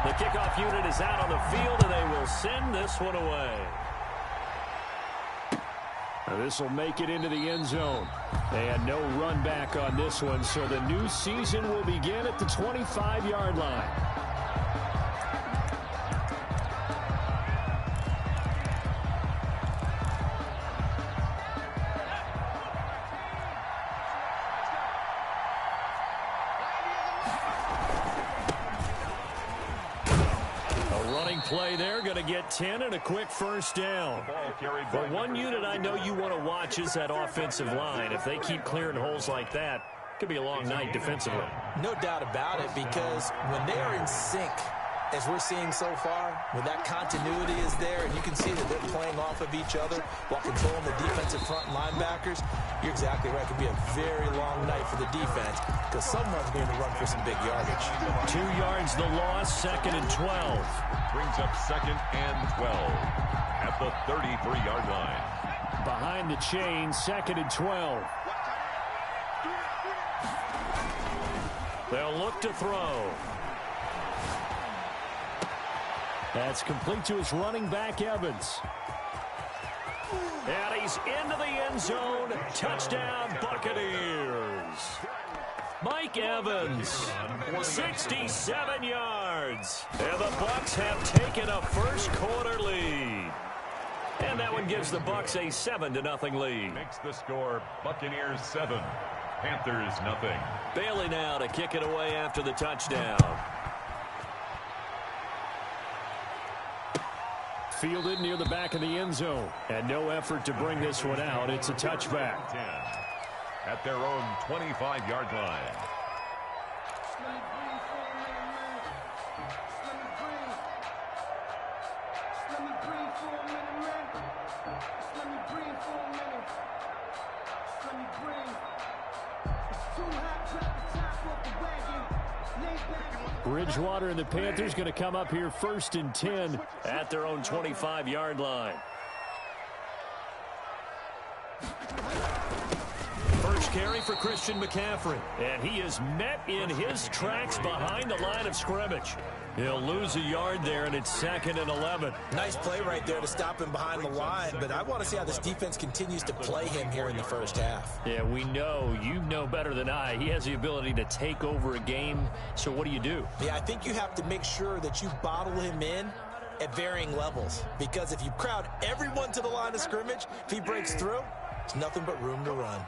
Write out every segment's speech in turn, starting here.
The kickoff unit is out on the field, and they will send this one away. This will make it into the end zone. They had no run back on this one, so the new season will begin at the 25-yard line. Play there, going to get 10 and a quick first down. But one unit I know you want to watch is that offensive line. If they keep clearing holes like that, it could be a long night defensively. No doubt about it, because when they are in sync, as we're seeing so far, when that continuity is there and you can see that they're playing off of each other while controlling the defensive front linebackers, you're exactly right. It could be a very long night for the defense because someone's going to run for some big yardage. 2 yards the loss, 2nd and 12. Brings up 2nd and 12 at the 33-yard line. Behind the chain, 2nd and 12. They'll look to throw. That's complete to his running back, Evans. And he's into the end zone. Touchdown, Buccaneers. Mike Evans, 67 yards. And the Bucs have taken a first-quarter lead. And that one gives the Bucs a 7-0 lead. Makes the score Buccaneers 7, Panthers 0. Bailey now to kick it away after the touchdown. Fielded near the back of the end zone. And no effort to bring this one out. It's a touchback. 10 at their own 25-yard line. Bridgewater and the Panthers going to come up here 1st and 10 at their own 25-yard line. First carry for Christian McCaffrey, and he is met in his tracks behind the line of scrimmage. He'll lose a yard there, and it's 2nd and 11. Nice play right there to stop him behind the line, but I want to see how this defense continues to play him here in the first half. Yeah, we know. You know better than I. He has the ability to take over a game, so what do you do? Yeah, I think you have to make sure that you bottle him in at varying levels, because if you crowd everyone to the line of scrimmage, if he breaks through, it's nothing but room to run.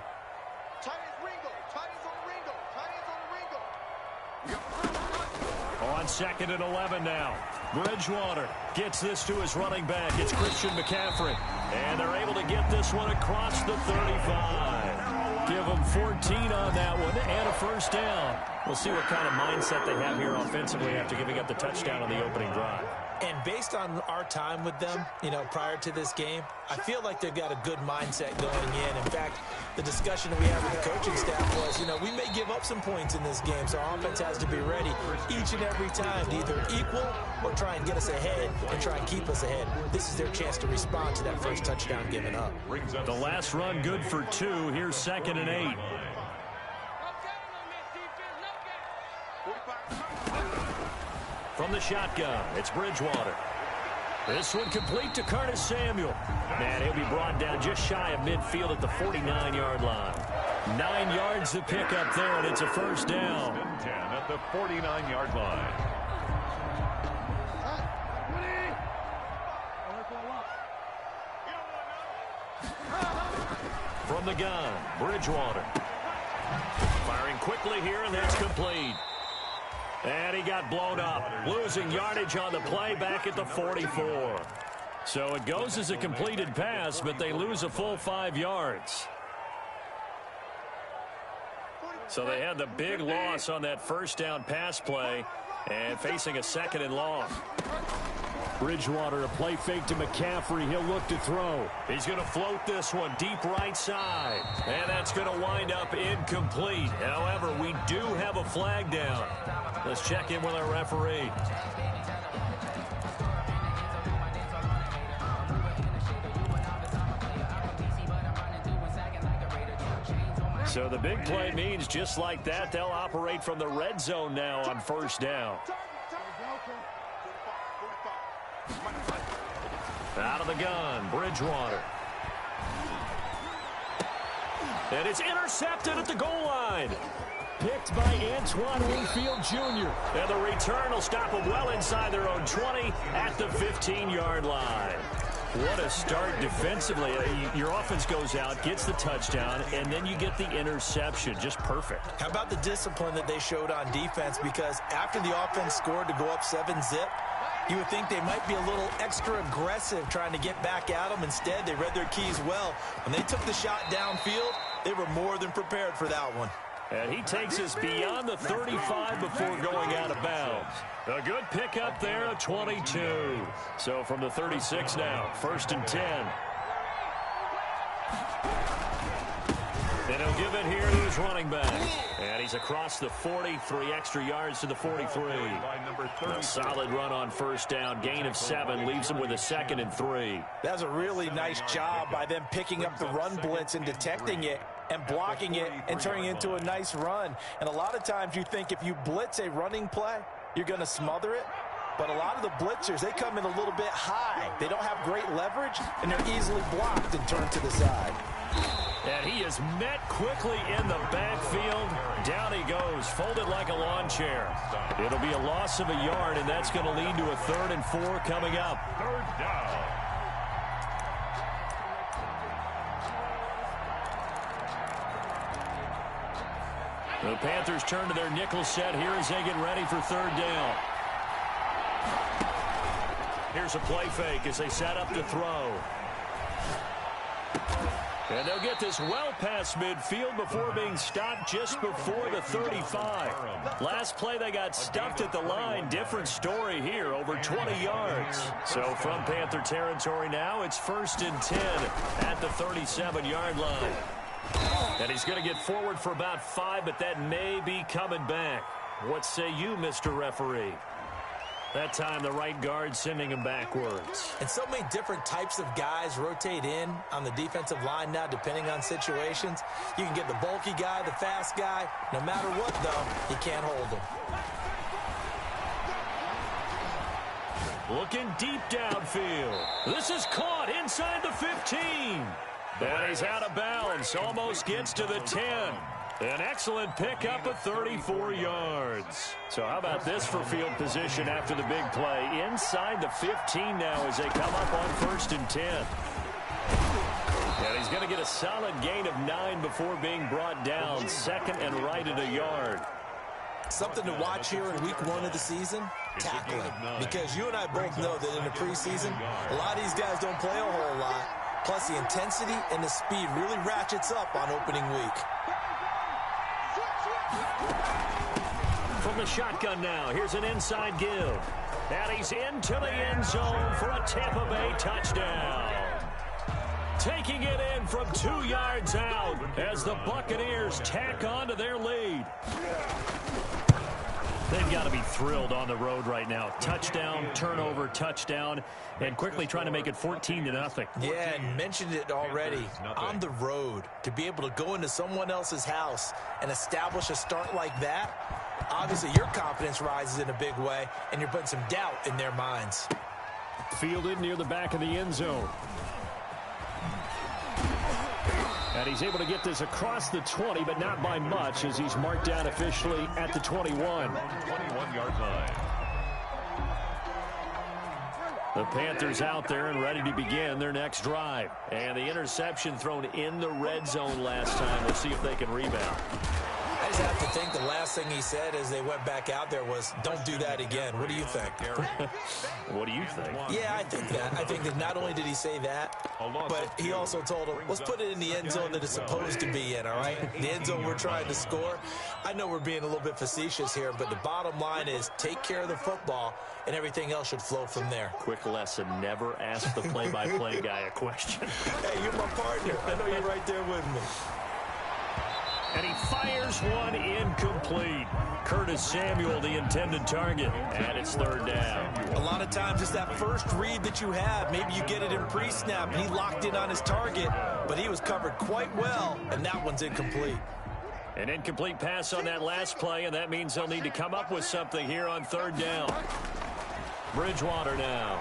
On 2nd and 11 now. Bridgewater gets this to his running back. It's Christian McCaffrey. And they're able to get this one across the 35. Give them 14 on that one and a first down. We'll see what kind of mindset they have here offensively after giving up the touchdown on the opening drive. And based on our time with them, you know, prior to this game, I feel like they've got a good mindset going in. In fact, the discussion that we had with the coaching staff was, you know, we may give up some points in this game, so our offense has to be ready each and every time to either equal or try and get us ahead and try and keep us ahead. This is their chance to respond to that first touchdown given up. The last run good for 2. Here's 2nd and 8. From the shotgun, it's Bridgewater. This one complete to Curtis Samuel. Man, he'll be brought down just shy of midfield at the 49-yard line. 9 yards to pick up there, and it's a first down. 10 at the 49-yard line. From the gun, Bridgewater. Firing quickly here, and that's complete. And he got blown up, losing yardage on the play back at the 44. So it goes as a completed pass, but they lose a full 5 yards. So they had the big loss on that first down pass play and facing a 2nd and long. Bridgewater, a play fake to McCaffrey. He'll look to throw. He's going to float this one deep right side. And that's going to wind up incomplete. However, we do have a flag down. Let's check in with our referee. So the big play means just like that, they'll operate from the red zone now on first down. Out of the gun, Bridgewater. And it's intercepted at the goal line. Picked by Antoine Winfield Jr. And the return will stop them well inside their own 20 at the 15-yard line. What a start defensively. Your offense goes out, gets the touchdown, and then you get the interception. Just perfect. How about the discipline that they showed on defense? Because after the offense scored to go up 7-zip, you would think they might be a little extra aggressive trying to get back at them. Instead, they read their keys well. When they took the shot downfield, they were more than prepared for that one. And he takes us beyond the 35 before going out of bounds. A good pickup there of 22. So from the 36 now, 1st and 10. And he'll give it here to his running back. And he's across the 40, 3 extra yards to the 43. A solid run on 1st down, gain of 7, leaves him with a 2nd and 3. That's a really nice job by them picking up the run blitz and detecting it and blocking it and turning it into a nice run. And a lot of times you think if you blitz a running play, you're going to smother it. But a lot of the blitzers, they come in a little bit high. They don't have great leverage, and they're easily blocked and turned to the side. And he is met quickly in the backfield. Down he goes, folded like a lawn chair. It'll be a loss of a yard, and that's going to lead to a 3rd and 4 coming up. 3rd down. The Panthers turn to their nickel set here as they get ready for 3rd down. Here's a play fake as they set up to throw. And they'll get this well past midfield before being stopped just before the 35. Last play they got stuffed at the line. Different story here, over 20 yards. So from Panther territory now, it's 1st and 10 at the 37-yard line. And he's going to get forward for about 5, but that may be coming back. What say you, Mr. Referee? That time, the right guard sending him backwards. And so many different types of guys rotate in on the defensive line now, depending on situations. You can get the bulky guy, the fast guy. No matter what, though, you can't hold him. Looking deep downfield. This is caught inside the 15. And he's out of bounds. Almost gets to the 10. An excellent pickup of 34 yards. So how about this for field position after the big play? Inside the 15 now as they come up on 1st and 10. And he's going to get a solid gain of 9 before being brought down. 2nd and right at a yard. Something to watch here in week 1 of the season, tackling. Because you and I both know that in the preseason, a lot of these guys don't play a whole lot. Plus the intensity and the speed really ratchets up on opening week. From the shotgun now, here's an inside give. And he's into the end zone for a Tampa Bay touchdown. Taking it in from 2 yards out as the Buccaneers tack on to their lead. They've got to be thrilled on the road right now. Touchdown, turnover, touchdown, and quickly trying to make it 14-0. Yeah, and mentioned it already. On the road, to be able to go into someone else's house and establish a start like that, obviously your confidence rises in a big way, and you're putting some doubt in their minds. Fielded near the back of the end zone. And he's able to get this across the 20, but not by much, as he's marked down officially at the 21. 21-yard line. The Panthers out there and ready to begin their next drive. And the interception thrown in the red zone last time. We'll see if they can rebound. I just have to think the last thing he said as they went back out there was, don't do that again. What do you think? What do you think? Yeah, I think that. I think that not only did he say that, but he also told him, let's put it in the end zone that it's supposed to be in, all right? The end zone we're trying to score. I know we're being a little bit facetious here, but the bottom line is take care of the football, and everything else should flow from there. Quick lesson, never ask the play-by-play guy a question. Hey, you're my partner. I know you're right there with me. And he fires one incomplete. Curtis Samuel, the intended target, and it's 3rd down. A lot of times it's that first read that you have. Maybe you get it in pre-snap, and he locked in on his target, but he was covered quite well, and that one's incomplete. An incomplete pass on that last play, and that means they'll need to come up with something here on 3rd down. Bridgewater now.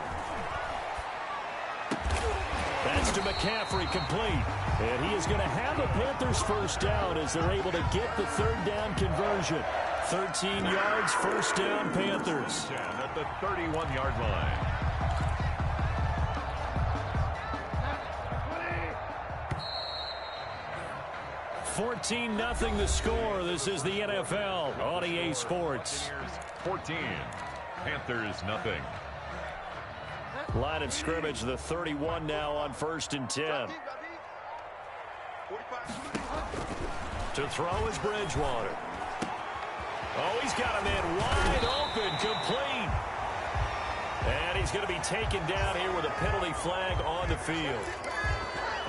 That's to McCaffrey, complete. And he is going to have a Panthers first down as they're able to get the third down conversion. 13 yards, first down, Panthers. At the 31-yard line. $14-0 the score. This is the NFL on EA Sports. 14. Panthers nothing. Line of scrimmage, the 31 now on 1st and 10. To throw is Bridgewater. Oh, he's got him in wide open, complete. And he's going to be taken down here with a penalty flag on the field.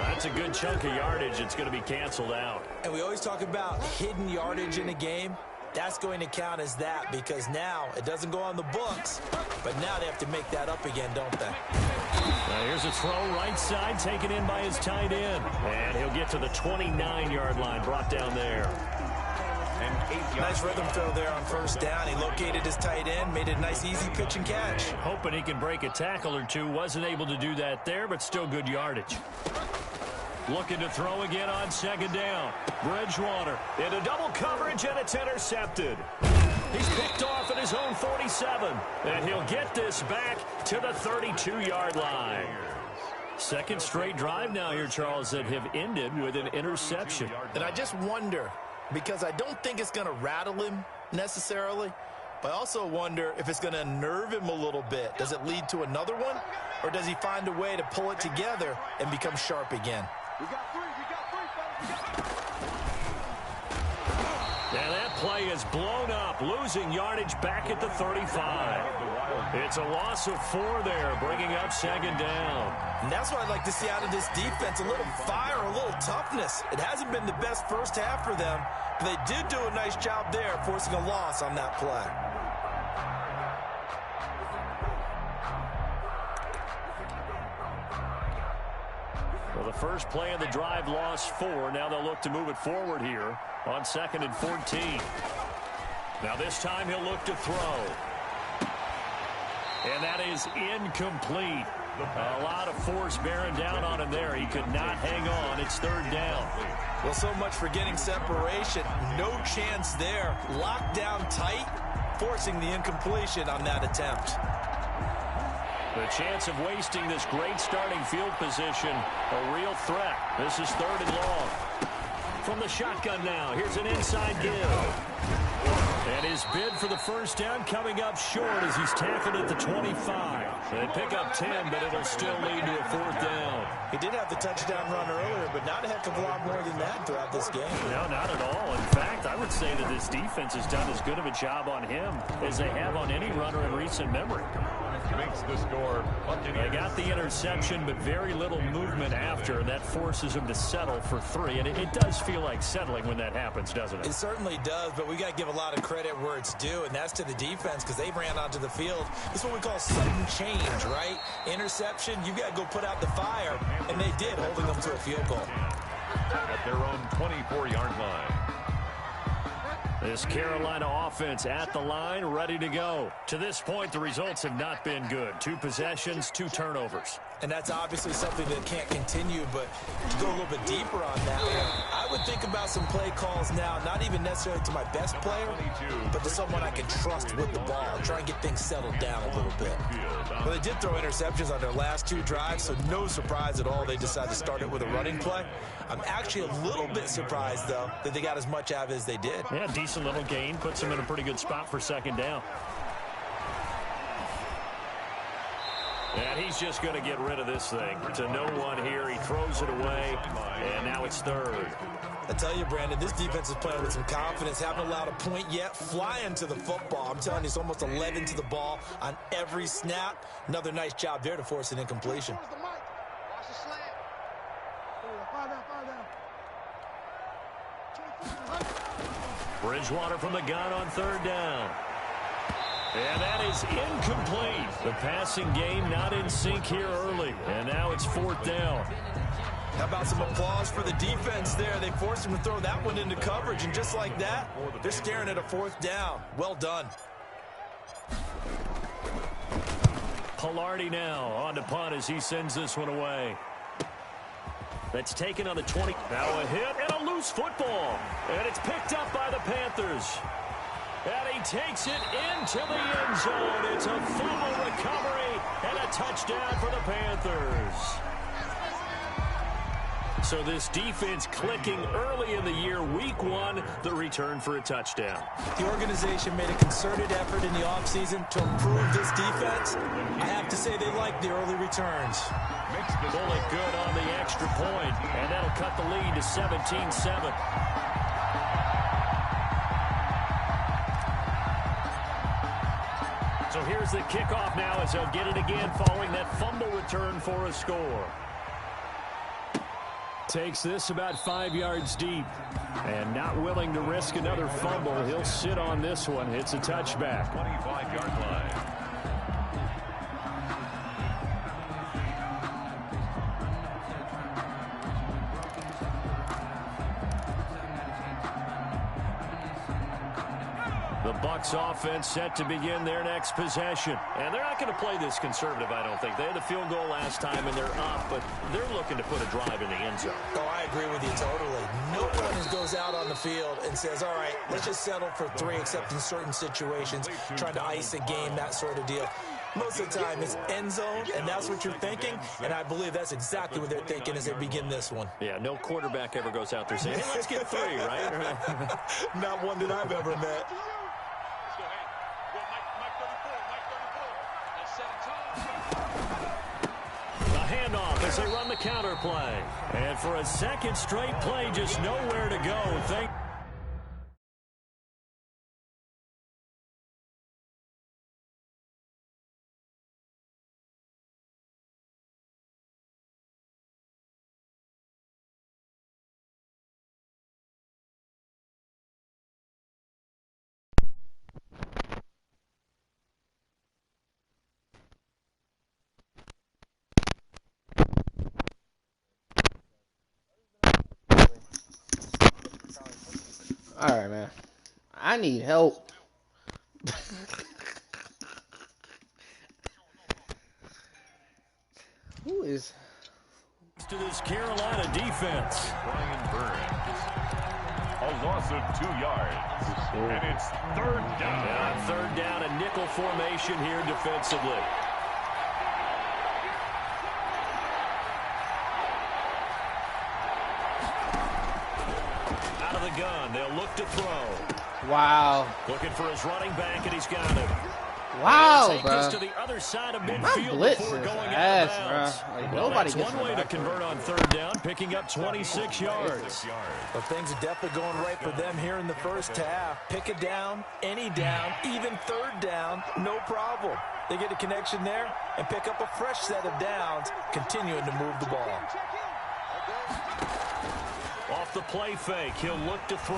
That's a good chunk of yardage. It's going to be canceled out. And we always talk about hidden yardage in a game. That's going to count as that because now it doesn't go on the books, but now they have to make that up again, don't they? Now here's a throw right side taken in by his tight end. And he'll get to the 29-yard line, brought down there. Nice rhythm throw there on 1st down. He located his tight end, made it a nice easy pitch and catch. Hoping he can break a tackle or two. Wasn't able to do that there, but still good yardage. Looking to throw again on 2nd down. Bridgewater into double coverage, and it's intercepted. He's picked off at his own 47, and he'll get this back to the 32-yard line. Second straight drive now here, Charles, that have ended with an interception. And I just wonder, because I don't think it's going to rattle him necessarily, but I also wonder if it's going to unnerve him a little bit. Does it lead to another one, or does he find a way to pull it together and become sharp again? And that play is blown up, losing yardage back at the 35. It's a loss of 4 there, bringing up 2nd down. And that's what I'd like to see out of this defense, a little fire, a little toughness. It hasn't been the best first half for them, but they did do a nice job there, forcing a loss on that play. Well, the first play of the drive lost 4. Now they'll look to move it forward here on 2nd and 14. Now this time he'll look to throw. And that is incomplete. A lot of force bearing down on him there. He could not hang on. It's 3rd down. Well, so much for getting separation. No chance there. Locked down tight, forcing the incompletion on that attempt. The chance of wasting this great starting field position, a real threat. This is 3rd and long. From the shotgun now, here's an inside give. And his bid for the first down coming up short as he's tackled at the 25. They pick up 10, but it'll still lead to a 4th down. He did have the touchdown run earlier, but not a heck of a lot more than that throughout this game. No, not at all. In fact, I would say that this defense has done as good of a job on him as they have on any runner in recent memory. Makes the score. They got the interception, but very little movement after, and that forces them to settle for 3. And it does feel like settling when that happens, doesn't it? It certainly does, but we got to give a lot of credit where it's due, and that's to the defense because they ran onto the field. This is what we call sudden change, right? Interception, you got to go put out the fire, and they did, holding them to a field goal. At their own 24-yard line. This Carolina offense at the line, ready to go. To this point, the results have not been good. 2 possessions, 2 turnovers. And that's obviously something that can't continue, but to go a little bit deeper on that one, I would think about some play calls now, not even necessarily to my best player, but to someone I can trust with the ball and try and get things settled down a little bit. Well, they did throw interceptions on their last 2 drives, so no surprise at all they decided to start it with a running play. I'm actually a little bit surprised, though, that they got as much out of it as they did. Yeah, decent little gain. Puts them in a pretty good spot for 2nd down. And he's just going to get rid of this thing. To no one here. He throws it away, and now it's 3rd. I tell you, Brandon, this defense is playing with some confidence. Haven't allowed a point yet. Flying to the football. I'm telling you, it's almost 11 to the ball on every snap. Another nice job there to force an incompletion. Bridgewater from the gun on 3rd down. And that is incomplete. The passing game not in sync here early. And now it's 4th down. How about some applause for the defense there? They forced him to throw that one into coverage, and just like that, they're staring at a 4th down. Well done. Palardy now on to punt as he sends this one away. That's taken on the 20. Now a hit and a loose football. And it's picked up by the Panthers. And he takes it into the end zone. It's a fumble recovery and a touchdown for the Panthers. So this defense clicking early in the year, week 1, the return for a touchdown. The organization made a concerted effort in the offseason to improve this defense. I have to say they like the early returns. Bullet good on the extra point, and that'll cut the lead to 17-7. So here's the kickoff now as they'll get it again following that fumble return for a score. Takes this about 5 yards deep. And not willing to risk another fumble. He'll sit on this one. It's a touchback. 25-yard line. The Bucs offense set to begin their next possession. And they're not going to play this conservative, I don't think. They had the field goal last time, and they're up, but they're looking to put a drive in the end zone. Oh, I agree with you totally. No one goes out on the field and says, all right, let's just settle for 3, except in certain situations, trying to ice a game, that sort of deal. Most of the time, it's end zone, and that's what you're thinking, and I believe that's exactly what they're thinking as they begin this one. Yeah, no quarterback ever goes out there saying, hey, let's get 3, right? Not one that I've ever met. Handoff as they run the counter play. And for a second straight play, just nowhere to go. All right, man. I need help. Who is to this Carolina defense? Brian Burns. A loss of 2 yards. And it's 3rd down. Yeah, 3rd down, a nickel formation here defensively. Out of the gun, they'll look to throw. wow. Looking for his running back, and he's got it. Wow, Take bro. this to the other side of My midfield blitz before is going out ass, of bounds. bro. Like, Well, nobody that's gets one way to back convert on 3rd down, picking up 26 yards. Well, things are definitely going right for them here in the first half. Pick it down, any down, even 3rd down, no problem. They get a connection there and pick up a fresh set of downs, continuing to move the ball. Off the play fake, he'll look to throw.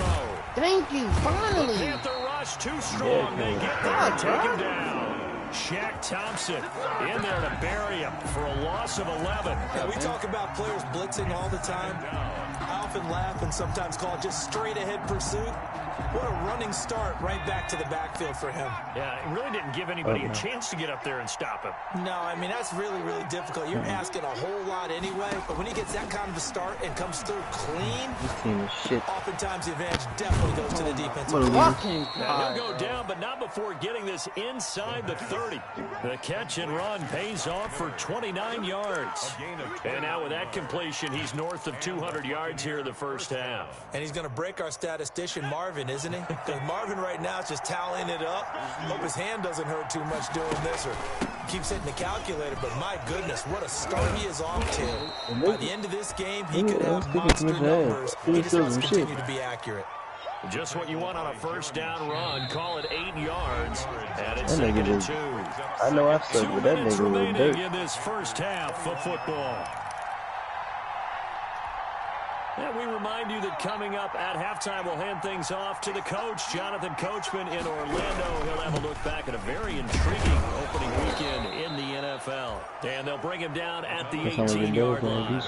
Thank you, finally. The Panther rush too strong. They get there and take him down. Shaq Thompson in there to bury him for a loss of 11. Yeah, we talk about players blitzing all the time. I often laugh and sometimes call it just straight ahead pursuit. What a running start right back to the backfield for him. Yeah, it really didn't give anybody a chance to get up there and stop him. No, I mean, that's really, really difficult. You're asking a whole lot anyway, but when he gets that kind of a start and comes through clean, This team is shit. oftentimes the advantage definitely goes to the defensive. Fucking Now, God. he'll go down, but not before getting this inside the 30. The catch and run pays off for 29 yards. And now with that completion, he's north of 200 yards here in the first half. And he's going to break our statistician, Marvin, isn't he? Because Marvin right now is just tallying it up. Hope his hand doesn't hurt too much doing this or keeps hitting the calculator. But my goodness, what a start he is off to. By the end of this game, he could have monster numbers. He just has to continue to be accurate. Just what you want on a first down run. Call it 8 yards. And it's 2nd and 2. I know I suck, 2 but that minutes nigga was remaining dirt. in this first half of football. And we remind you that coming up at halftime, we'll hand things off to the coach, Jonathan Coachman in Orlando. He'll have a look back at a very intriguing opening weekend in the NFL. NFL. And they'll bring him down at the 18-yard line.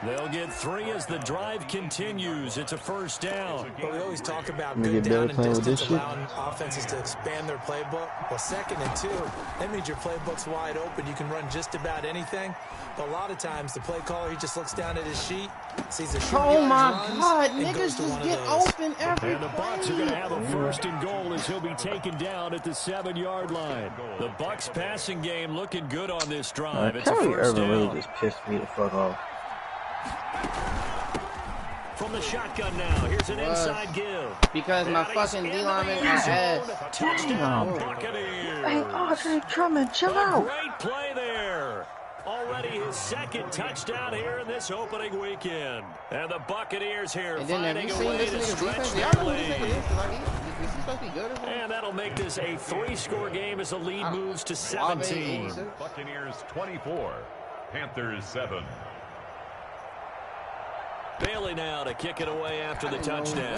They'll get 3 as the drive continues. It's a first down. But we always talk about good down and distance, allowing offenses to expand their playbook. Well, 2nd and 2, that means your playbook's wide open. You can run just about anything. But a lot of times, the play caller, he just looks down at his sheet, sees a short oh my runs, God, and niggas goes to just one get of those. open every And the Bucs are going to have a 1st and goal as he'll be taken down at the 7-yard line. The Bucs passing game looking good on this drive. It's a first down. Really just pissed me the fuck off. From the shotgun now, here's an inside give. Because my fucking D-lineman is ass. Touchdown, Buccaneers. Hey, Andre Drummond, chill out. Great play there. Already his 2nd touchdown here in this opening weekend. And the Buccaneers here And then have finding you a seen way this to nigga's stretch defense? their Y'all know who this nigga lead. is? Like, is he supposed to be good or something? And that'll make this a 3-score game as the lead moves to 17. Buccaneers 24, Panthers 7. Bailey now to kick it away after the touchdown.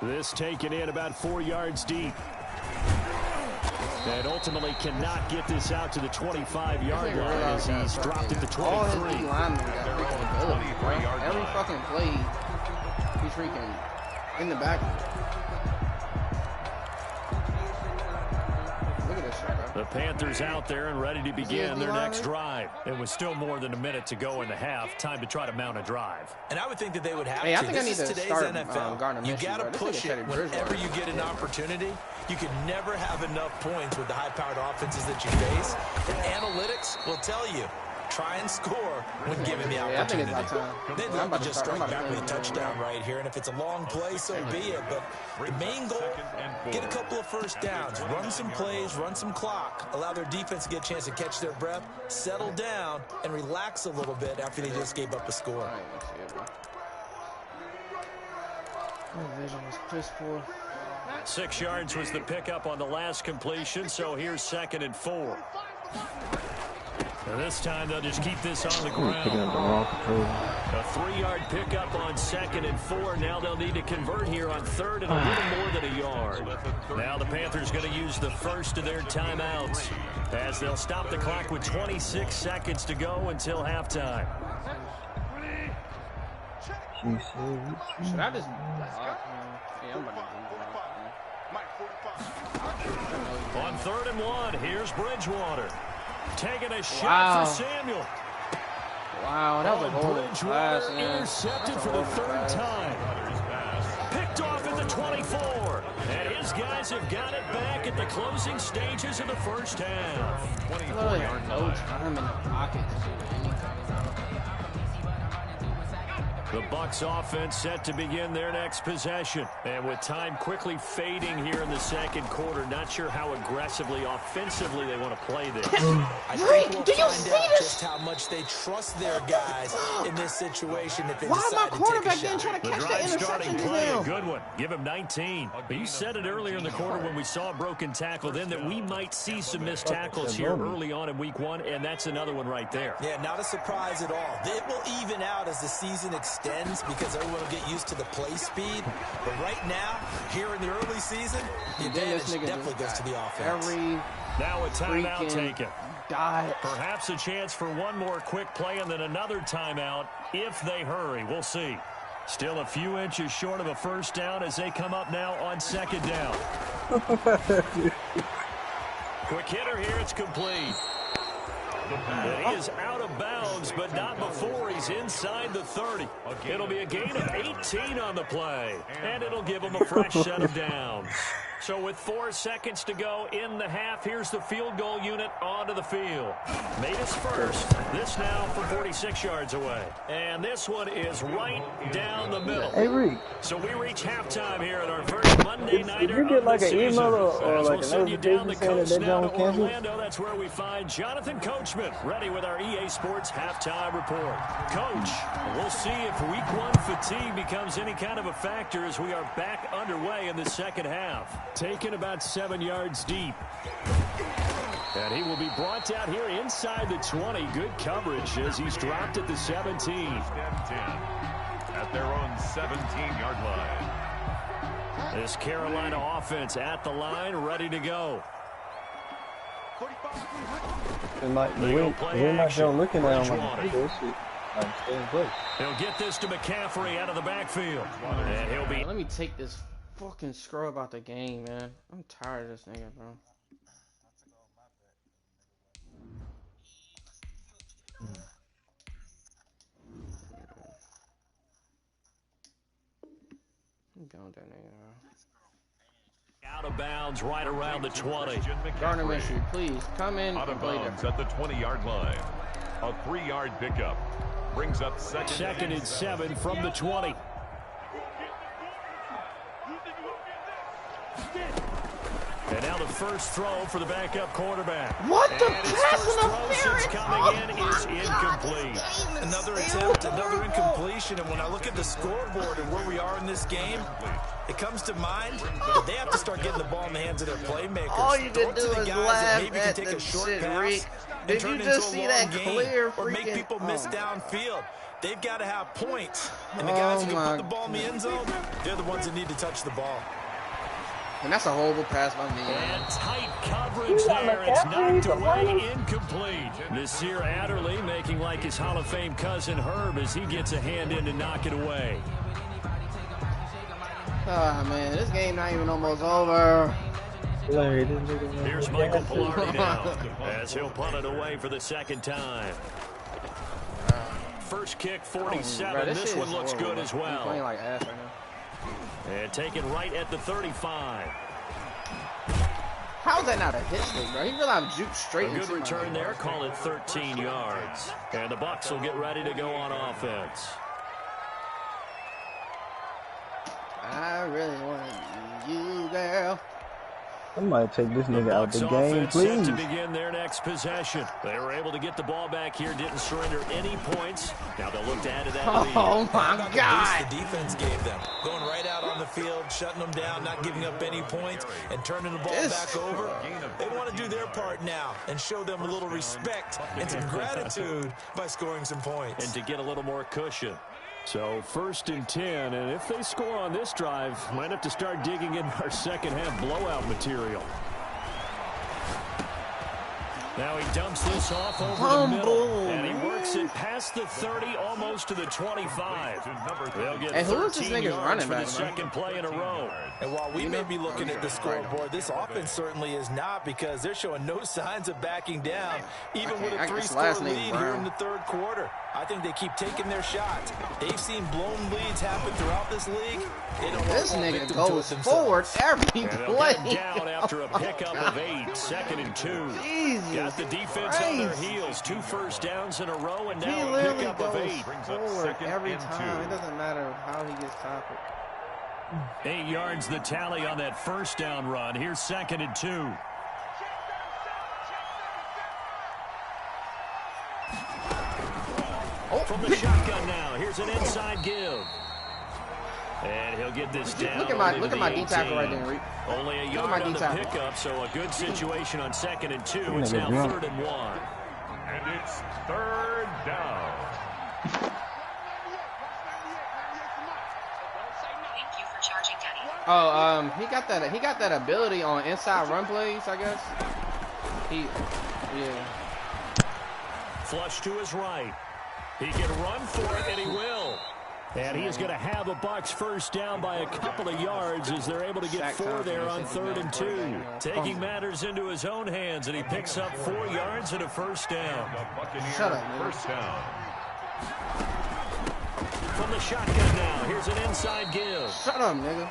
This taken in about 4 yards deep. And ultimately cannot get this out to the 25-yard line as he's dropped at the 23. All his D-linemen got freaking ability, bro. Every fucking play, he's freaking in the back. Look at this shit, bro. The Panthers out there and ready to begin their next drive. It was still more than a minute to go in the half. Time to try to mount a drive. And I would think that they would have Hey, I to. think I need This is to today's start NFL. Gardner You Minshew, got to bro. This push nigga it Teddy whenever Bridgewater. you get an opportunity. You can never have enough points with the high-powered offenses that you face. And analytics will tell you, try and score when given the Yeah, I think opportunity. it's my time. They'd I'm love about to to just start- I'm strike about to back with a play touchdown right here. And if it's a long play, so be it. But the main goal, get a couple of first downs, run some plays, run some clock, allow their defense to get a chance to catch their breath, settle down, and relax a little bit after they just gave up a score. I ain't gonna see it, bro. My vision was piss poor. 6 yards was the pickup on the last completion, so here's 2nd and 4. And this time they'll just keep this on the ground. Picking up the wrong control. A 3-yard pickup on 2nd and 4. Now they'll need to convert here on 3rd and a little more than a yard. Now the Panthers going to use the first of their timeouts as they'll stop the clock with 26 seconds to go until halftime. Should I just... yeah, I'm about to do On 3rd and 1, here's Bridgewater. Taking a shot for Samuel. Wow, that was a horrible pass, Bridgewater man. intercepted for the 3rd time. Picked off at the 24. And his guys have got it back at the closing stages of the first half. 24-yard line. I'm in the pocket. The Bucs offense set to begin their next possession. And with time quickly fading here in the 2nd quarter, not sure how aggressively, offensively they want to play this. I think we'll find out just how much they trust their guys in this situation if they Why decide my to take a quarterback shot. didn't try to The catch the drive starting interception play, a now? good one. Give him 19. But you said it earlier in the quarter when we saw a broken tackle then that we might see some missed tackles here early on in week 1, and that's another one right there. Yeah, not a surprise at all. It will even out as the season extends because everyone will get used to the play speed. But right now, here in the early season, the advantage definitely goes to the offense. Now a timeout taken. Die. Perhaps a chance for one more quick play and then another timeout if they hurry. We'll see. Still a few inches short of a first down as they come up now on 2nd down. Quick hitter here. It's complete. And he is out of bounds, but not before he's inside the 30. It'll be a gain of 18 on the play, and it'll give him a fresh set of downs. So with 4 seconds to go in the half, here's the field goal unit onto the field. Made his first. This now from 46 yards away. And this one is right down the middle. Hey, Reed. So we reach halftime here at our first Monday nighter. Did you get like an email or like we'll send you down the saying that coast that now John to canceled? Orlando. That's where we find Jonathan Coachman, ready with our EA Sports halftime report. Coach, we'll see if week 1 fatigue becomes any kind of a factor as we are back underway in the second half. Taken about 7 yards deep. And he will be brought down here inside the 20. Good coverage as he's dropped at the 17. At their own 17-yard line. This Carolina offense at the line, ready to go. And like the way my show looking at him, like, this shit, like, stay in place. He'll get this to McCaffrey out of the backfield. And he'll be... Let me take this fucking scrub out the game, man. I'm tired of this nigga, bro. I'm done with that nigga, bro. Out of bounds right around the 20. Gardner Minshew, please come in Out and of play bounds different. at the 20-yard line. A 3-yard pickup. Brings up Second and 7 from the 20. And now the first throw for the backup quarterback. What the And his pass first throw interference? since coming in is incomplete. Another attempt, another incompletion, and when I look at the scoreboard and where we are in this game, it comes to mind that they have to start getting the ball in the hands of their playmakers. All you Throw can it to do the is guys that laugh maybe at can take the a short shit, pass Rick. and Did turn you it just into a see long that game, clear or make freaking- people miss oh. downfield. They've got to have points, and the guys who Oh can my put the ball in the end zone, they're the ones that need to touch the ball. And that's a horrible pass by me. And tight coverage there. It's knocked away, incomplete. Nasir Adderley making like his Hall of Fame cousin Herb as he gets a hand in to knock it away. Ah, man, this game not even almost over. Here's Michael Pilardi now as he'll punt it away for the second time. First kick, 47. Bro, This shit one is looks horrible, good bro. as I'm well. playing like ass right now. And taken right at the 35. How's that not a hit stick, bro? He realized I'm juked straight A good into my return leg, there, bro. call it 13 yards. And the Bucs will get ready to go on offense. I really want you, girl. I might take this The nigga out the Bucs game, offense set please. to begin their next possession. They were able to get the ball back here, didn't surrender any points. Now they'll look to add to that lead. Oh How my about God! the boost the defense gave them? Going right out on the field, shutting them down, not giving up any points, and turning the ball back over. They want to do their part now and show them a little respect and some gratitude by scoring some points. And to get a little more cushion. So 1st and 10, and if they score on this drive, might have to start digging in our second half blowout material. Now he dumps this off over the middle, and he works it past the 30, almost to the 25. They'll get And who is this 13 nigga's yards running for back, the man? second play in a row. And while we may be looking at the scoreboard, this offense certainly is not, because they're showing no signs of backing down, even with a His 3-score last name lead here Brown. in the third quarter. I think they keep taking their shots. They've seen blown leads happen throughout this league. They don't This want to nigga victim to it goes themselves. forward every And they'll play. get down after a pickup of 8, 2nd and 2. Jesus Got the defense on their Christ. heels. 2 first downs in a row, and He now a literally pickup of goes 8. forward every and time. 2. It doesn't matter how he gets tackled. 8 yards the tally on that first down run. Here's 2nd and 2. From the shotgun now. Here's an inside give. And he'll get this down. Look at my only to the D tackle right 18. there, Reek. Only a at yard my on the D-tackle. pickup, so a good situation on 2nd and 2. It's Nigga now drunk. 3rd and 1. And it's 3rd down. Thank you for charging, Daddy. Oh, he got that ability on inside run plays, I guess. Yeah. Flush to his right. He can run for it, and he will. And he is going to have a Bucs first down by a couple of yards as they're able to get 4 there on 3rd and 2. Taking matters into his own hands, and he picks up 4 yards and a first down. The Buccaneers Shut up, man. first down. From the shotgun now, here's an inside give. Shut up, nigga.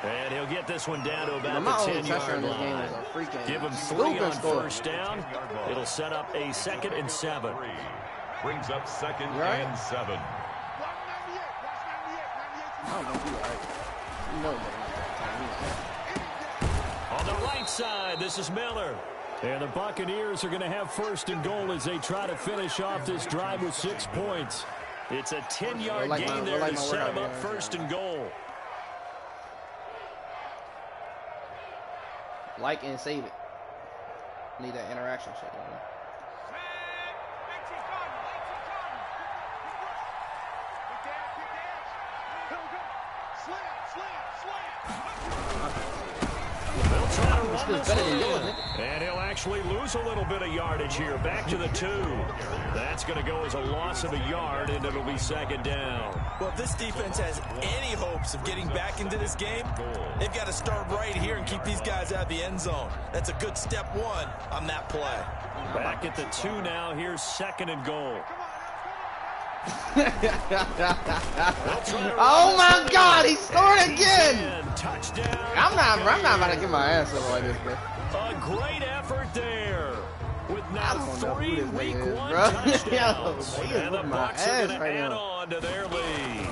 And he'll get this one down to about My the only touchdown 10-yard in this game line. is a freaking Give him 3 scoop on and score. first down. It'll set up a 2nd and 7. Brings up 2nd Right? and 7. I don't know if you're right. You know that. On the right side, this is Miller. And the Buccaneers are going to have 1st and goal as they try to finish off this drive with 6 points. It's a 10-yard Like my- gain there like to my set workout them up video. 1st and goal. Like and save it. Need that interaction shit, you know? They'll try to run this one in. And he'll actually lose a little bit of yardage here. Back to the 2. That's going to go as a loss of a yard, and it'll be second down. Well, if this defense has any hopes of getting back into this game, they've got to start right here and keep these guys out of the end zone. That's a good step 1 on that play. Back at the 2 now. Here's second and goal. Oh my God, he scored again! Touchdown. I'm not about to get my ass up like this, bro. A great effort there. With now 3 week 1 bro. touchdowns. And the Bucs are going to add on to their lead.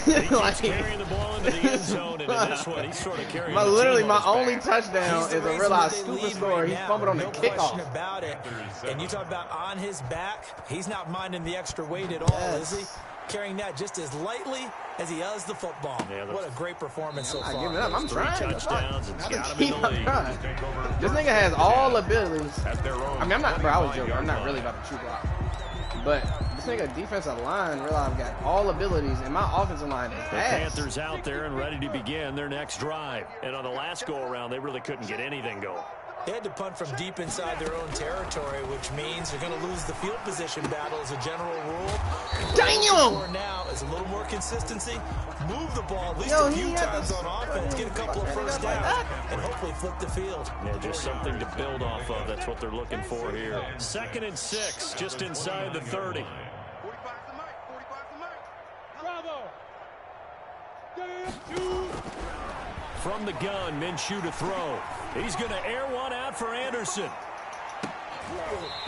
He keeps carrying the ball into the end zone, and in this one, he's sort of carrying the literally, team my on his only back. touchdown is a realized stupid score. He fumbled on the kickoff. About it. And you talk about on his back, he's not minding the extra weight at all, is he? Carrying that just as lightly as he does the football. Yeah, what a great performance so far. I'm giving up. I'm trying. Touchdowns and got him in the lead. This nigga has all abilities. I mean, I'm not, bro, I was joking. I'm not really about to true block. But this nigga defensive line realized I've got all abilities, and my offensive line is The ass. Panthers out there and ready to begin their next drive. And on the last go-around, they really couldn't get anything going. They had to punt from deep inside their own territory, which means they're going to lose the field position battle as a general rule. Damn! Now is a little more consistency. Move the ball at least a few times on offense. Get a couple of first downs and hopefully flip the field. Yeah, just something to build off of. That's what they're looking for here. 2nd and 6, just inside the 30. From the gun, Minshew to throw. He's going to air one out for Anderson.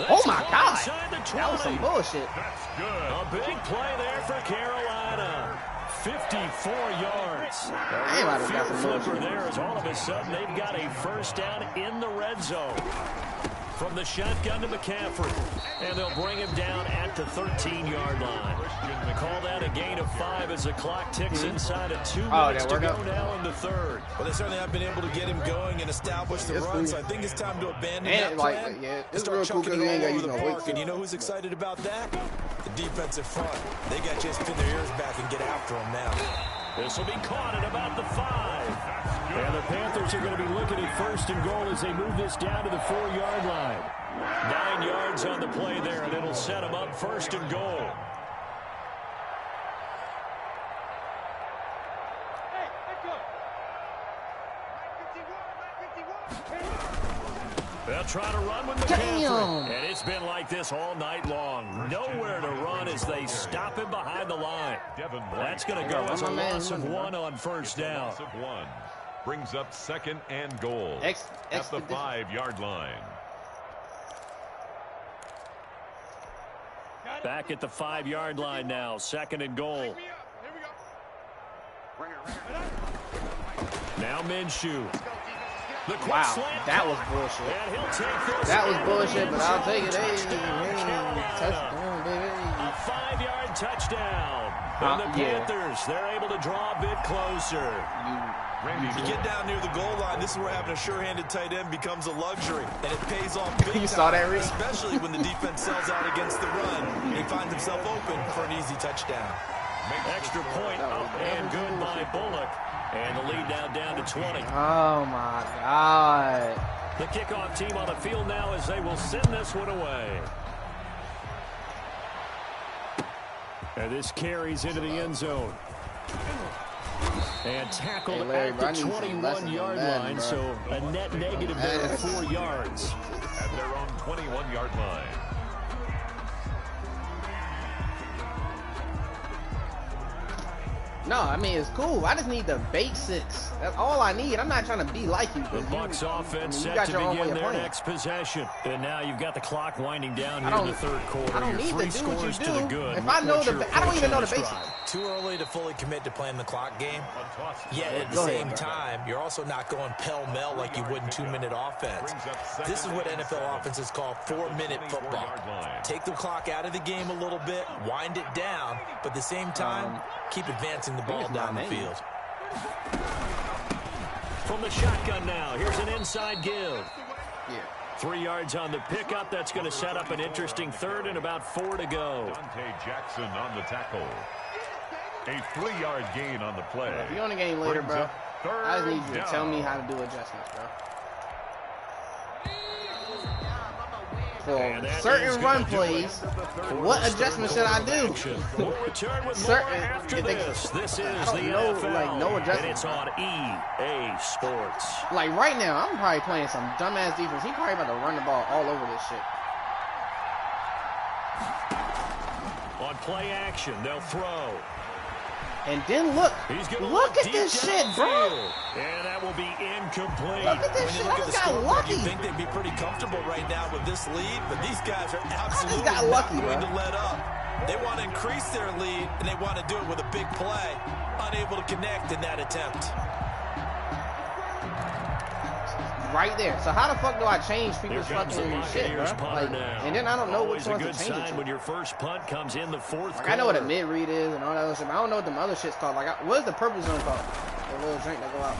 Oh my God! That That was some bullshit. That's good. A big play there for Carolina. 54 yards. I ain't about to got some Flipper bullshit. there as all of a sudden they've got a first down in the red zone. From the shotgun to McCaffrey. And they'll bring him down at the 13-yard line. Call that a gain of 5 as the clock ticks inside of 2 minutes to go now in the 3rd. Well, they certainly have been able to get him going and establish the run, so I think it's time to abandon that plan. It's Start real cool chucking because it he ain't all got over you the no park, weight. and you know who's excited about that? The defensive front. They got you spin their ears back and get after him now. This will be caught at about the 5. And the Panthers are going to be looking at 1st and goal as they move this down to the 4-yard line. 9 yards on the play there, and it'll set them up 1st and goal. They'll try to run with McCaffrey. And it's been like this all night long. Nowhere to run as they stop him behind the line. That's going to go as a loss of 1 on 1st down. Loss of 1. Brings up 2nd and goal at the 5-yard line. Back at the 5-yard line now. 2nd and goal. Now Minshew. Wow, that was bullshit. That was bullshit, but I'll take it. Hey, touchdown, baby. A 5-yard touchdown. And the Panthers, they're able to draw a bit closer. You get down near the goal line, this is where having a sure-handed tight end becomes a luxury, and it pays off big You saw that, Rick? especially when the defense sells out against the run. He finds himself open for an easy touchdown. Extra point up and good by Bullock. And the lead now down to 20. Oh, my God. The kickoff team on the field now as they will send this one away. And this carries into the end zone. And tackled at the 21-yard line, so a net negative there of 4 yards. At their own 21-yard line. No, I mean, it's cool. I just need the basics. That's all I need. I'm not trying to be like you. The Bucs offense set to begin their next possession. And now you've got the clock winding down here in the 3rd quarter. I don't need You're 3 to do what you scores to the do. good. If I know the, I don't even know the basics. Too early to fully commit to playing the clock game. Yet at the same time, you're also not going pell-mell like you would in 2-minute offense. This is what NFL offenses call 4-minute football. Take the clock out of the game a little bit, wind it down, but at the same time, keep advancing the ball down the field. From the shotgun now, here's an inside give. 3 yards on the pickup. That's going to set up an interesting 3rd and about 4 to go. Dante Jackson on the tackle. A 3-yard gain on the play. If you on the game later, bro, I just need you to tell me how to do adjustments, bro. For certain run plays, what adjustment should I do? Certain, this is the NFL, like no adjustment. And it's on EA Sports. Like right now, I'm probably playing some dumbass defense. He probably about to run the ball all over this shit. On play action, they'll throw. And then look at this shit, bro. And that will be incomplete. Look at this shit. I just got lucky. You think they'd be pretty comfortable right now with this lead, but these guys are absolutely not going to let up. They want to increase their lead, and they want to do it with a big play. Unable to connect in that attempt. Right there. So how the fuck do I change people's fucking shit, bro? Like, and then I don't know which ones to change it to. When your first punt comes in the fourth quarter. I know what a mid read is and all that other shit, but I don't know what them other shit's called. Like, what is the purple zone called? The little drink that go out.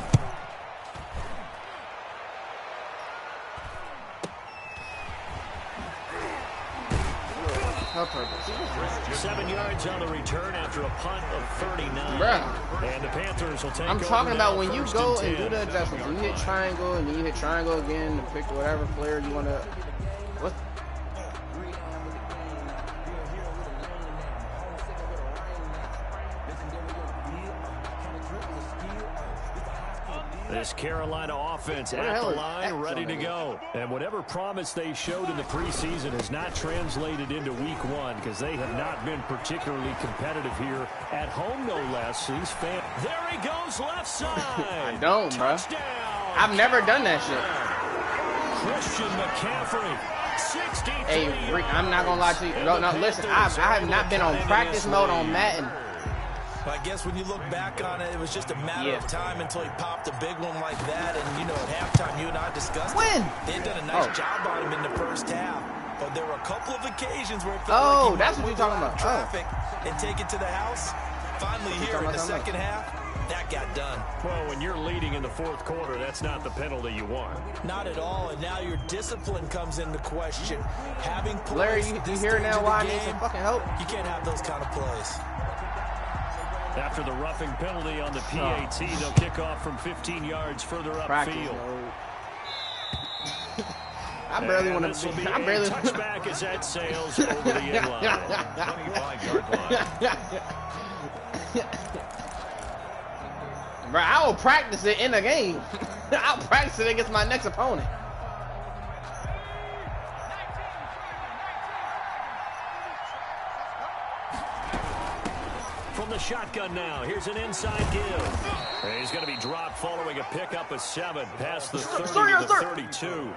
Her purpose. 7 yards on the return after a punt of 39. Bruh. And the Panthers will take I'm talking about when you go and do the adjustments. When you hit triangle and then you hit triangle again to pick whatever player you want to. What? This Carolina offense at the line, ready to go. And whatever promise they showed in the preseason has not translated into week one because they have not been particularly competitive here at home, no less. These fans. There he goes, left side. I don't, bro. I've never done that shit. Christian McCaffrey. 63. Hey, I'm not going to lie to you. No, listen, I have not been on practice mode on Madden. I guess when you look back on it, it was just a matter of time until he popped a big one like that. And, you know, at halftime, you and I discussed it. They had done a nice job on him in the first half. But there were a couple of occasions where it felt like he that's what you're talking about. Traffic and take it to the house. Finally here in the second half, that got done. Well, when you're leading in the fourth quarter, that's not the penalty you want. Not at all. And now your discipline comes into question. Having Larry, you hear now why I need some fucking help? You can't have those kind of plays. After the roughing penalty on the PAT, they'll kick off from 15 yards further upfield. I barely want to be. I barely. Touchback as that sails over the end line. 25-yard line. Bro, I will practice it in the game. I'll practice it against my next opponent. From the shotgun now, here's an inside give. And he's going to be dropped following a pickup of 7 past the 30 to the 32.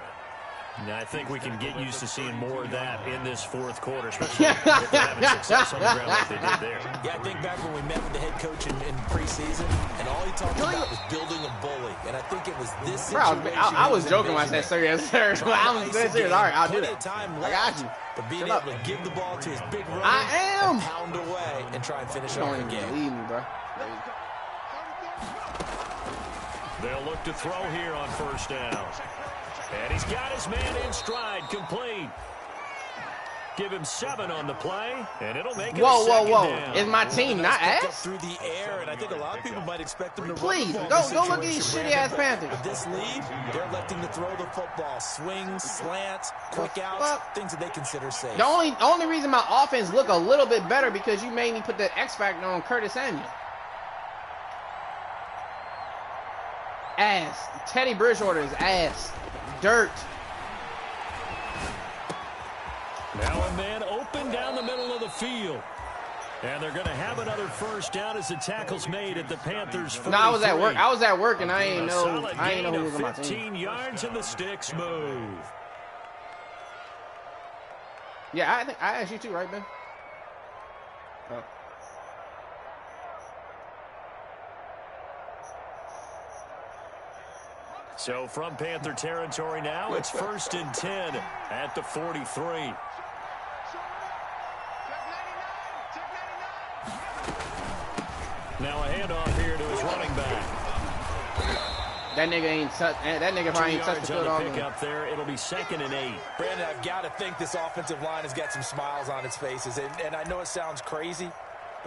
And I think we can get used to seeing more of that in this fourth quarter, especially if they're having success on the ground like they did there. Yeah, I think back when we met with the head coach in preseason, and all he talked about was building a bully. And I think it was this situation. Bro, I was joking when I said serious, sir. I was dead serious. All right, I'll do it. I got you. But being able to give the ball to his big runner, and pound away, and try and finish off the game. Leave me, bro. They'll look to throw here on first down. And he's got his man in stride, complete. Give him 7 on the play, and it'll make it whoa. down. Is my team not ass? Through the air, and I think a lot of people might expect them to please, go look at these shitty-ass Panthers. With this lead, they're electing to throw the football. Swings, slants, quick outs, things that they consider safe. The only reason my offense look a little bit better because you made me put the X factor on Curtis Samuel. Ass. Teddy Bridgewater is ass. Dirt. Now a man open down the middle of the field. And they're going to have another first down as the tackle's made at the Panthers 43. No, I was at work and I ain't know who was on my team. 15 yards and the sticks move. Yeah, I think I asked you too, right, Ben? Oh. So from Panther territory now, it's 1st and 10 at the 43. Now a handoff here to his running back. That nigga probably ain't touched the field all game. Up there, it'll be 2nd and 8. Brandon, I've got to think this offensive line has got some smiles on its faces. And I know it sounds crazy,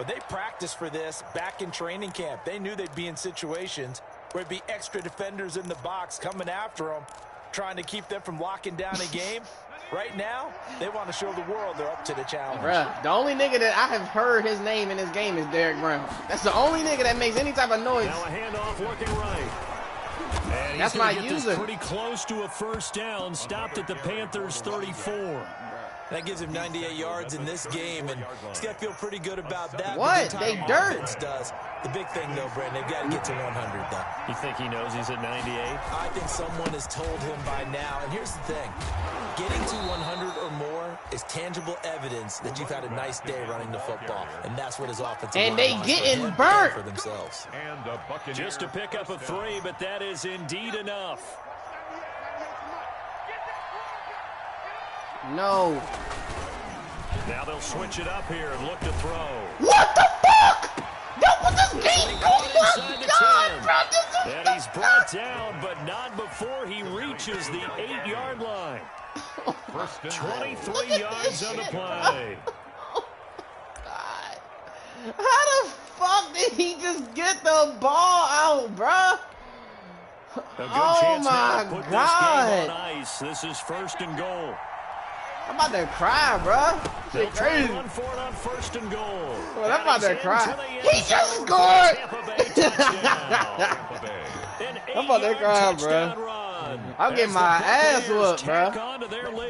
But they practiced for this back in training camp. They knew they'd be in situations where it'd be extra defenders in the box coming after them, trying to keep them from locking down a game. Right now, they want to show the world they're up to the challenge. Bruh, the only nigga that I have heard his name in this game is Derrick Brown. That's the only nigga that makes any type of noise. Now a handoff looking right. And that's my user. Pretty close to a first down. Stopped at the Panthers 34. That gives him 98 yards in this game, and he's got to feel pretty good about that. What? They dirt. Does. The big thing, though, Brandon, they've got to get to 100, though. You think he knows he's at 98? I think someone has told him by now. And here's the thing. Getting to 100 or more is tangible evidence that you've had a nice day running the football. And that's what his offensive line and they getting burnt for themselves. And the Buccaneers just to pick up a 3, but that is indeed enough. No. Now they'll switch it up here and look to throw. What the fuck? That was this game. Oh my God, bro. And he's brought down, but not before he reaches the 8-yard line. 23 yards on the play. Oh, God. How the fuck did he just get the ball out, bro? Oh my put God. this game on ice. This is 1st and goal. I'm about to cry, bro. They'll Shit try crazy. to run for it on 1st and goal. Well, I'm about to cry. He just scored. I'm about to cry, bro. I'm getting my ass whooped, bro.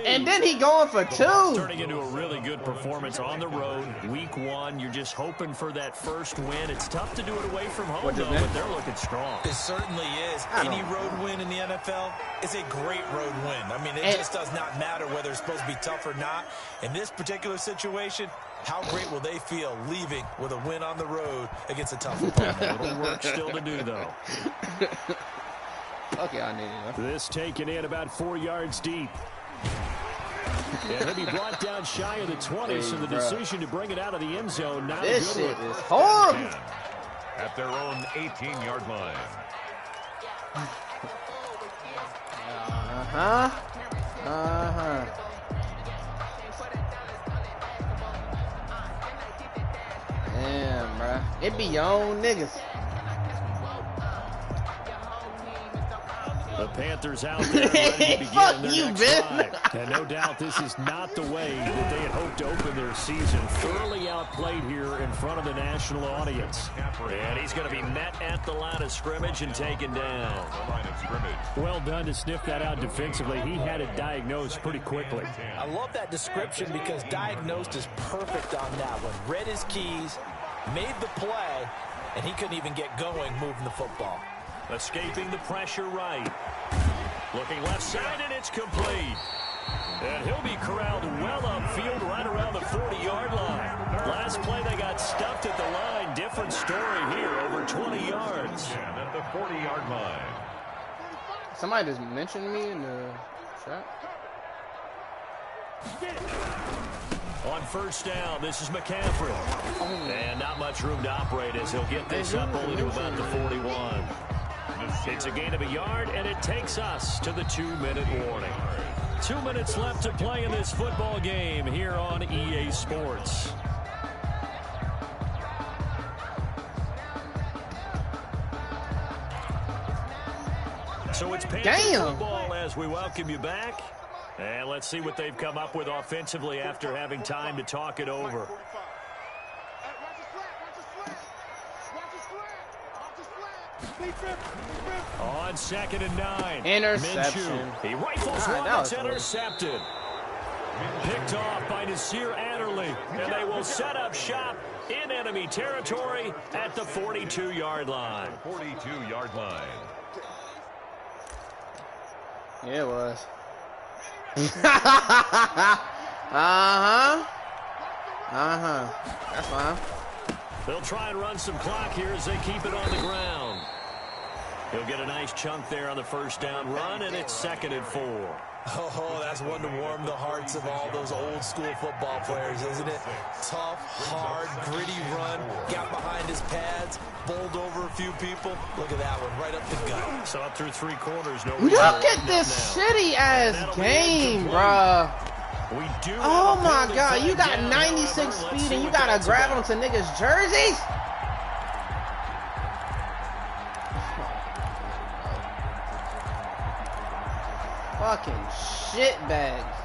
And then he going for 2. Turning into a really good performance on the road. Week 1, you're just hoping for that first win. It's tough to do it away from home, though, but they're looking strong. It certainly is. Any road win in the NFL is a great road win. I mean, it just does not matter whether it's supposed to be tough or not. In this particular situation, how great will they feel leaving with a win on the road against a tough opponent? A little work still to do, though. Okay, I need it. This taken in about 4 yards deep. And he'll be brought down shy of the 20, so the decision to bring it out of the end zone, not this a good shit one. is horrible. At their own 18-yard line. Damn, bro. It be your own niggas. The Panthers out there ready to begin Fuck their you, next Ben. drive. And no doubt this is not the way that they had hoped to open their season. Thoroughly outplayed here in front of the national audience. And he's going to be met at the line of scrimmage and taken down. Well done to sniff that out defensively. He had it diagnosed pretty quickly. I love that description because diagnosed is perfect on that one. Read his keys, made the play, and he couldn't even get going moving the football. Escaping the pressure right. Looking left side, and it's complete. And he'll be corralled well upfield right around the 40-yard line. Last play, they got stuffed at the line. Different story here, over 20 yards. And at the 40-yard line. Somebody just mentioned me in the chat. On first down, this is McCaffrey. And not much room to operate as he'll get this up only to about the 41. It's a gain of a yard, and it takes us to the 2-minute warning. 2 minutes left to play in this football game here on EA Sports. So it's Panthers football as we welcome you back. And let's see what they've come up with offensively after having time to talk it over. On 2nd and 9. Interception. Minshew. He rifles one that's intercepted. Picked off by Nasir Adderley. And they will set up shop in enemy territory at the 42-yard line. 42-yard line. Yeah, it was. That's fine. They'll try and run some clock here as they keep it on the ground. He'll get a nice chunk there on the first down run, and it's 2nd and 4. Oh, that's one to warm the hearts of all those old school football players, isn't it? Tough, hard, gritty run, got behind his pads, bowled over a few people. Look at that one, right up the gut. So up through 3 quarters. No Look at this shitty-ass game, bruh. We do. Oh my God, you got 96 speed and you gotta grab onto niggas' jerseys? Fucking shit bags.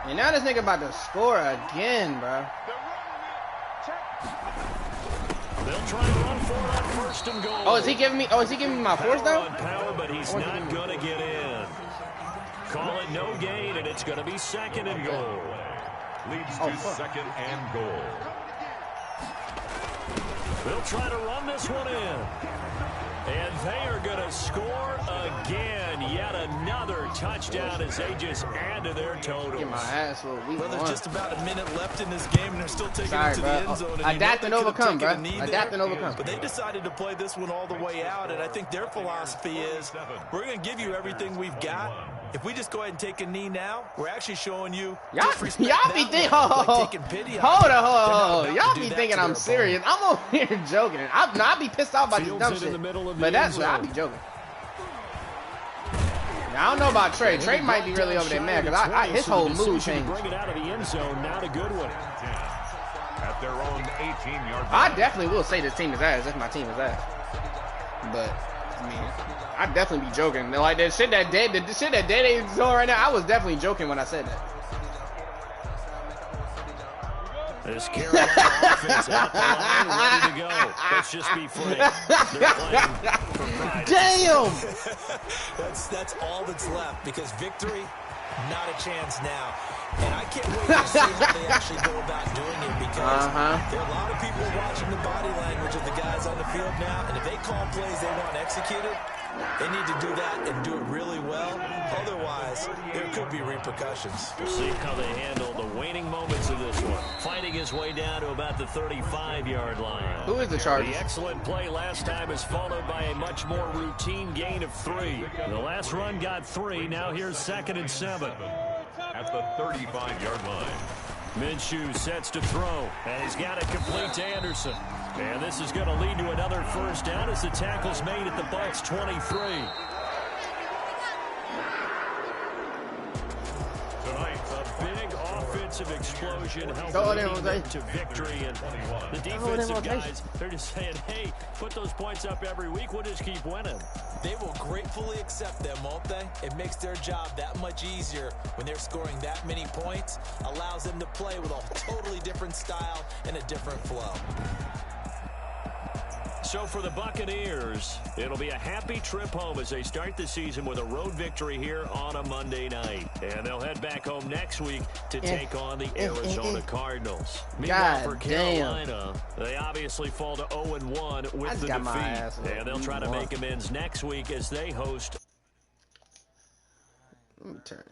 And now this nigga about to score again, bro. They'll try and run for it on first and goal. Oh, is he giving me my fourth down? Power, but he's not gonna get in. Call it no gain, and it's gonna be second and goal. Leads to second and goal. They'll try to run this one in. And they are going to score again. Yet another touchdown as they just add to their totals. Get my ass for week Well, there's one. just about a minute left in this game, and they're still taking it to the end zone. Adapt and overcome, bro. Adapt and overcome. But they decided to play this one all the way out, and I think their philosophy is, we're going to give you everything we've got. If we just go ahead and take a knee now, we're actually showing you y'all be thinking, hold on. Y'all be thinking I'm serious. I'm over here joking. I be pissed off about this dumb shit. But that's what I be joking. Now, I don't know about Trey. Trey might be really over there mad because his whole mood changed. Bring it out of the end zone, not a good one. At their own 18-yard line. I definitely will say this team is ass if my team is ass. But I mean, I'd definitely be joking. Like the shit that dead ain't going right now. I was definitely joking when I said that. This Carolina offense out the line, ready to go. Let's just be frank. They're playing for pride. Damn! That's all that's left because victory, not a chance now. And I can't wait to see how they actually go about doing it because there are a lot of people watching the body language of the guys on the field now, and if they call plays they want executed, they need to do that and do it really well. Otherwise, there could be repercussions. We'll see how they handle the waning moments of this one. Fighting his way down to about the 35-yard line. Who is the Chargers? The excellent play last time is followed by a much more routine gain of 3. The last run got 3. Now here's 2nd and 7. At the 35-yard line. Minshew sets to throw, and he's got it complete to Anderson. And this is going to lead to another first down as the tackle's made at the Bucs 23. Tonight, a big offensive explosion helping them to victory. And the defensive guys, they're just saying, hey, put those points up every week. We'll just keep winning. They will gratefully accept them, won't they? It makes their job that much easier when they're scoring that many points, allows them to play with a totally different style and a different flow. So for the Buccaneers, it'll be a happy trip home as they start the season with a road victory here on a Monday night. And they'll head back home next week to take on the Arizona Cardinals. Meanwhile, for Carolina, they obviously fall to 0-1 with the defeat. And they'll try to make amends next week as they host. Let me turn.